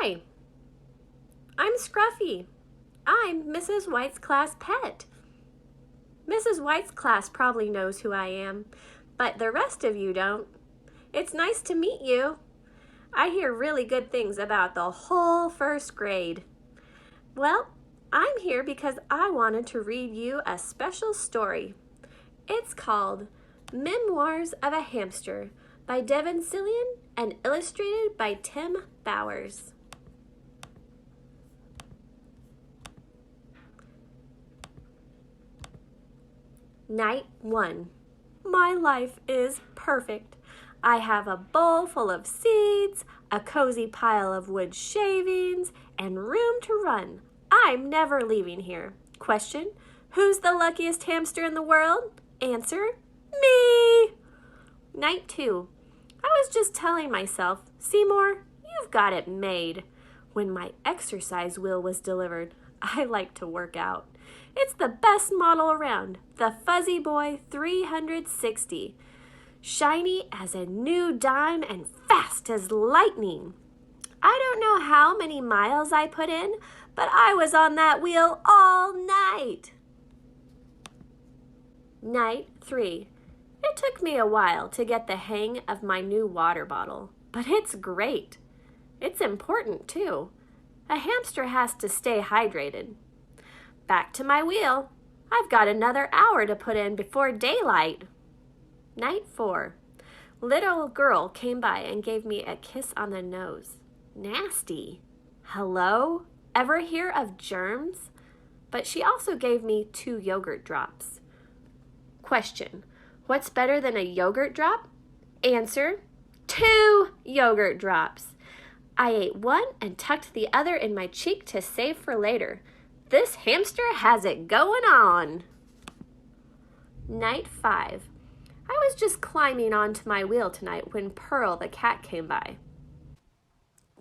Hi, I'm Scruffy. I'm Mrs. White's class pet. Mrs. White's class probably knows who I am, but the rest of you don't. It's nice to meet you. I hear really good things about the whole first grade. Well, I'm here because I wanted to read you a special story. It's called Memoirs of a Hamster by Devin Cillian and illustrated by Tim Bowers. Night 1. My life is perfect. I have a bowl full of seeds, a cozy pile of wood shavings, and room to run. I'm never leaving here. Question: who's the luckiest hamster in the world? Answer: me! Night 2. I was just telling myself, Seymour, you've got it made. When my exercise wheel was delivered, I like to work out. It's the best model around, the Fuzzy Boy 360. Shiny as a new dime and fast as lightning. I don't know how many miles I put in, but I was on that wheel all night. Night 3. It took me a while to get the hang of my new water bottle, but it's great. It's important too. A hamster has to stay hydrated. Back to my wheel. I've got another hour to put in before daylight. Night 4. Little girl came by and gave me a kiss on the nose. Nasty. Hello? Ever hear of germs? But she also gave me 2 yogurt drops. Question: what's better than a yogurt drop? Answer: 2 yogurt drops. I ate one and tucked the other in my cheek to save for later. This hamster has it going on. Night 5. I was just climbing onto my wheel tonight when Pearl the cat came by.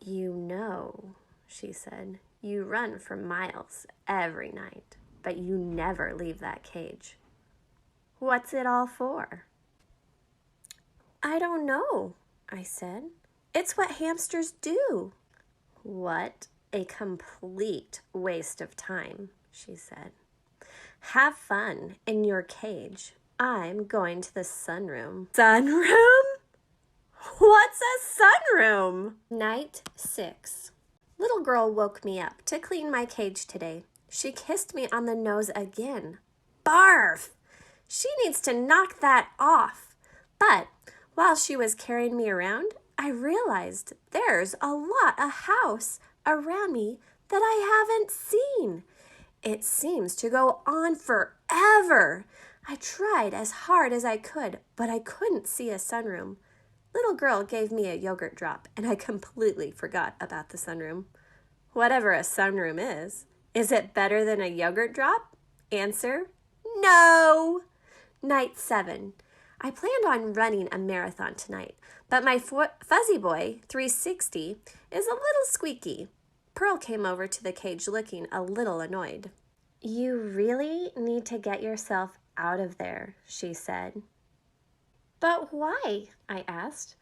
You know, she said, you run for miles every night, but you never leave that cage. What's it all for? I don't know, I said. It's what hamsters do. What a complete waste of time, she said. Have fun in your cage. I'm going to the sunroom. Sunroom? What's a sunroom? Night 6. Little girl woke me up to clean my cage today. She kissed me on the nose again. Barf! She needs to knock that off. But while she was carrying me around, I realized there's a lot of house around me that I haven't seen. It seems to go on forever. I tried as hard as I could, but I couldn't see a sunroom. Little girl gave me a yogurt drop, and I completely forgot about the sunroom. Whatever a sunroom is it better than a yogurt drop? Answer: no! Night 7. I planned on running a marathon tonight, but my Fuzzy Boy 360 is a little squeaky. Pearl came over to the cage looking a little annoyed. You really need to get yourself out of there, she said. But why? I asked.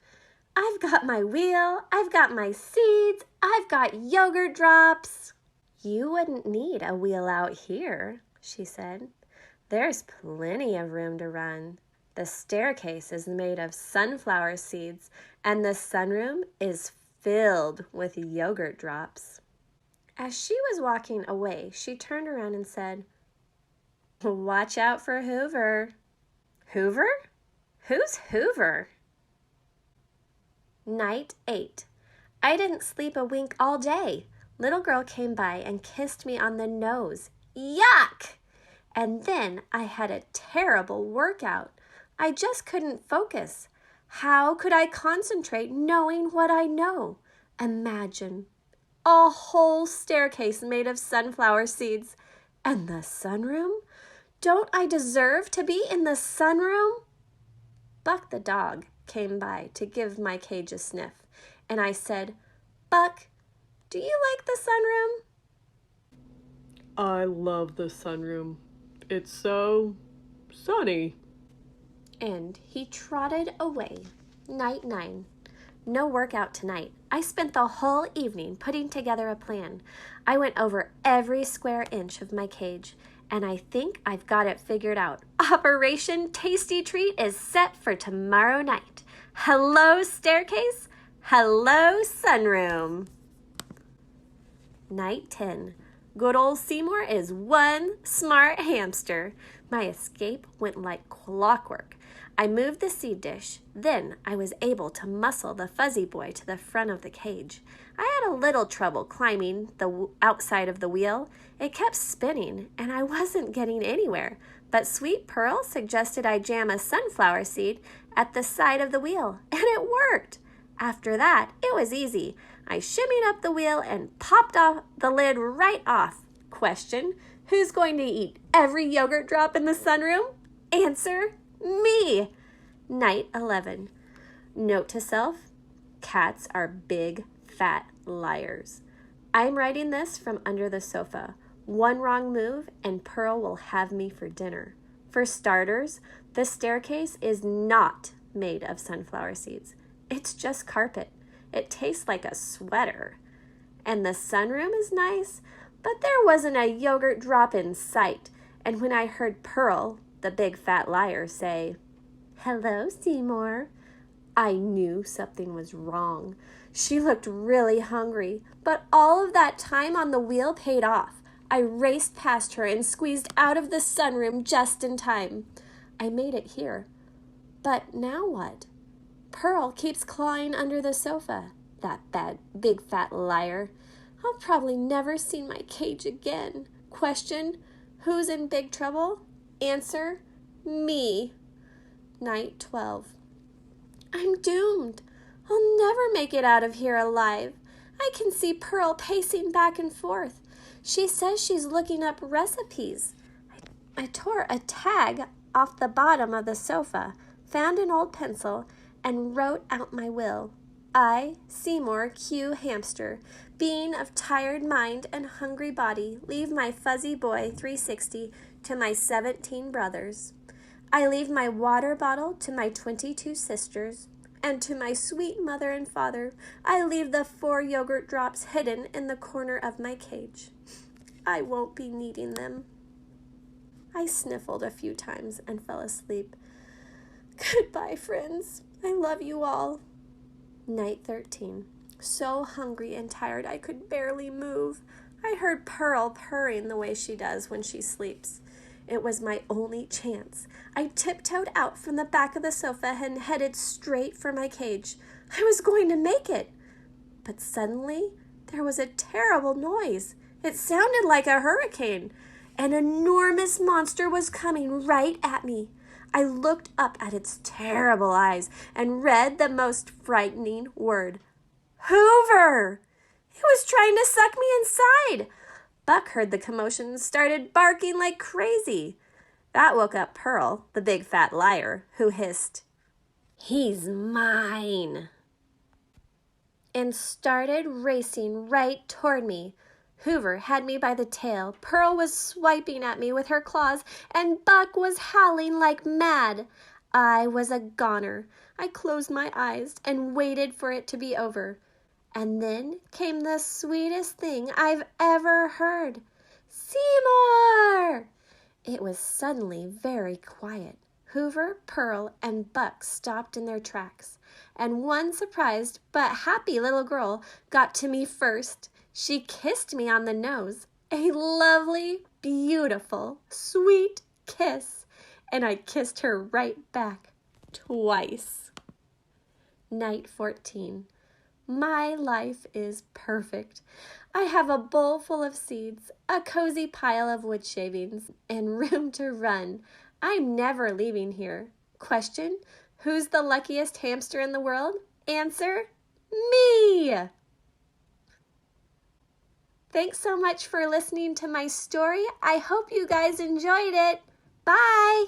I've got my wheel, I've got my seeds, I've got yogurt drops. You wouldn't need a wheel out here, she said. There's plenty of room to run. The staircase is made of sunflower seeds, and the sunroom is filled with yogurt drops. As she was walking away, she turned around and said, Watch out for Hoover. Hoover? Who's Hoover? Night 8. I didn't sleep a wink all day. Little girl came by and kissed me on the nose. Yuck! And then I had a terrible workout. I just couldn't focus. How could I concentrate knowing what I know? Imagine a whole staircase made of sunflower seeds. And the sunroom? Don't I deserve to be in the sunroom? Buck the dog came by to give my cage a sniff, and I said, Buck, do you like the sunroom? I love the sunroom. It's so sunny. And he trotted away. Night 9. No workout tonight. I spent the whole evening putting together a plan. I went over every square inch of my cage, and I think I've got it figured out. Operation Tasty Treat is set for tomorrow night. Hello, staircase. Hello, sunroom. Night 10. Good old Seymour is one smart hamster. My escape went like clockwork. I moved the seed dish. Then I was able to muscle the fuzzy boy to the front of the cage. I had a little trouble climbing the outside of the wheel. It kept spinning, and I wasn't getting anywhere. But Sweet Pearl suggested I jam a sunflower seed at the side of the wheel, and it worked. After that, it was easy. I shimmied up the wheel and popped off the lid right off. Question: who's going to eat every yogurt drop in the sunroom? Answer: me. Night 11. Note to self: cats are big, fat liars. I'm writing this from under the sofa. One wrong move and Pearl will have me for dinner. For starters, the staircase is not made of sunflower seeds. It's just carpet. It tastes like a sweater. And the sunroom is nice, but there wasn't a yogurt drop in sight. And when I heard Pearl, the big fat liar, say, "Hello, Seymour," I knew something was wrong. She looked really hungry, but all of that time on the wheel paid off. I raced past her and squeezed out of the sunroom just in time. I made it here. But now what? Pearl keeps clawing under the sofa. That bad, big fat liar. I'll probably never see my cage again. Question: who's in big trouble? Answer: me. Night 12. I'm doomed. I'll never make it out of here alive. I can see Pearl pacing back and forth. She says she's looking up recipes. I tore a tag off the bottom of the sofa, found an old pencil, and wrote out my will. I, Seymour Q. Hamster, being of tired mind and hungry body, leave my fuzzy boy 360 to my 17 brothers. I leave my water bottle to my 22 sisters, and to my sweet mother and father, I leave the 4 yogurt drops hidden in the corner of my cage. I won't be needing them. I sniffled a few times and fell asleep. Goodbye, friends. I love you all. Night 13. So hungry and tired I could barely move. I heard Pearl purring the way she does when she sleeps. It was my only chance. I tiptoed out from the back of the sofa and headed straight for my cage. I was going to make it. But suddenly, there was a terrible noise. It sounded like a hurricane. An enormous monster was coming right at me. I looked up at its terrible eyes and read the most frightening word: Hoover! It was trying to suck me inside. Buck heard the commotion and started barking like crazy. That woke up Pearl, the big fat liar, who hissed, "He's mine," and started racing right toward me. Hoover had me by the tail, Pearl was swiping at me with her claws, and Buck was howling like mad. I was a goner. I closed my eyes and waited for it to be over. And then came the sweetest thing I've ever heard. "Seymour!" It was suddenly very quiet. Hoover, Pearl, and Buck stopped in their tracks, and one surprised but happy little girl got to me first. She kissed me on the nose, a lovely, beautiful, sweet kiss, and I kissed her right back, twice. Night 14. My life is perfect. I have a bowl full of seeds, a cozy pile of wood shavings, and room to run. I'm never leaving here. Question: who's the luckiest hamster in the world? Answer: me! Thanks so much for listening to my story. I hope you guys enjoyed it. Bye!